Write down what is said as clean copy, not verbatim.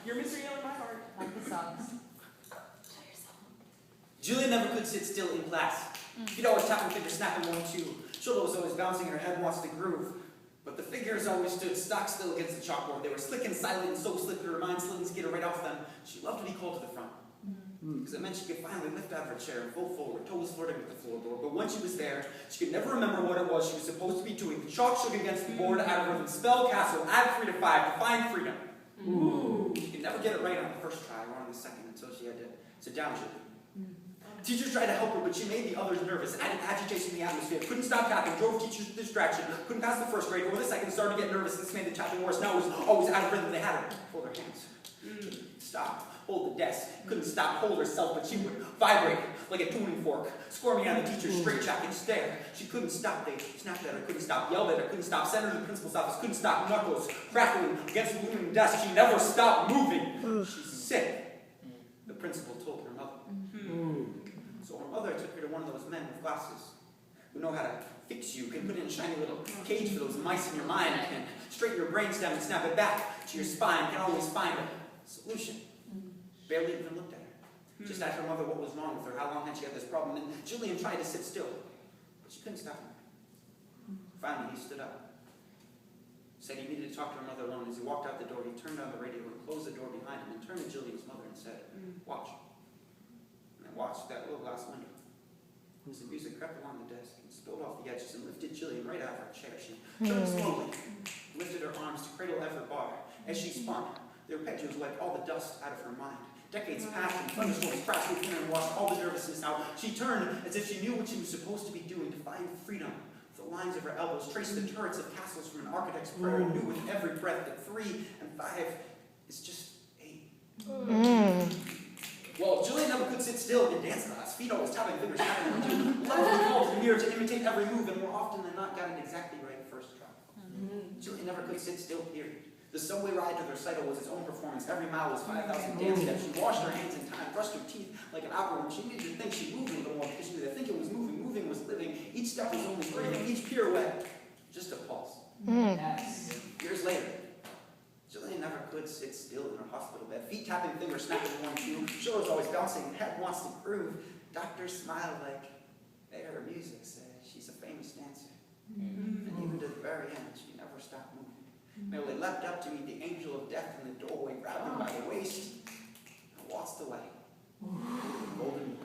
Your misery on my heart. Like the songs. Julia never could sit still in class. She'd always tap her fingers, snapping 1, 2. Shoulder was always bouncing, her head watched the groove. But the figures always stood stock still against the chalkboard. They were slick and silent and so slick her mind slid and skitter right off them. She loved to be called to the front. Because it meant she could finally lift out of her chair and full forward, toes flirting with the floorboard. But when she was there, she could never remember what it was she was supposed to be doing. The chalk shook against the board, algorithm, spell castle, add 3 to 5, define freedom. She could never get it right on the first try or on the second until she had to sit down. Teachers tried to help her, but she made the others nervous, added agitation in the atmosphere, couldn't stop tapping, drove teachers to distraction, couldn't pass the first grade, or the second, started to get nervous. This made the tapping worse. Now it was always out of rhythm. They had her hold her hands. Stop. Hold the desk. Couldn't stop, hold herself, but she would vibrate like a tuning fork, squirming out of the teacher's straitjacket stare. She couldn't stop. They snapped at her, couldn't stop, yelled at her, couldn't stop, sent her to the principal's office, couldn't stop, knuckles crackling against the looming desk. She never stopped moving. She's sick, the principal told her mother. So her mother took her to one of those men with glasses who know how to fix you, can put in a shiny little cage for those mice in your mind, can straighten your brainstem and snap it back to your spine, can always find a solution. Barely even looked at her. Just asked her mother what was wrong with her, how long had she had this problem, and Julian tried to sit still, but she couldn't stop him. Finally, he stood up. Said he needed to talk to her mother alone. As he walked out the door, he turned on the radio and closed the door behind him and turned to Julian's mother and said, "Watch." And I watched that little glass window. As the music crept along the desk and spilled off the edges and lifted Jillian right out of her chair. She turned slowly, lifted her arms to cradle every bar. As she spun, the arpeggios wiped all the dust out of her mind. Decades passed and thunderstorms crashed with her and washed all the nervousness out. She turned as if she knew what she was supposed to be doing, to find freedom. The lines of her elbows traced the turrets of castles from an architect's prayer, and knew with every breath that 3 and 5 is just 8. Well, Julian never could sit still in dance class. Feet always tapping, fingers tapping, and lovely called to the mirror to imitate every move, and more often than not got it exactly right first try. Julian never could sit still, period. The subway ride to the recital was its own performance. Every mile was 5,000 dance steps. She washed her hands in time, brushed her teeth like an opera woman. She needed to think she moved a little more because she knew that thinking was moving, moving was living. Each step was only breathing, each pirouette just a pulse. Yes. Years later, Jillian never could sit still in her hospital bed. Feet tapping, fingers snapping 1, 2. Shoulders always bouncing, head wants to groove. Doctors smiled like they heard music, said she's a famous dancer. And even to the very end, she never stopped moving. Merely leapt up to meet the angel of death in the doorway, grabbed him by the waist, and waltzed away. Golden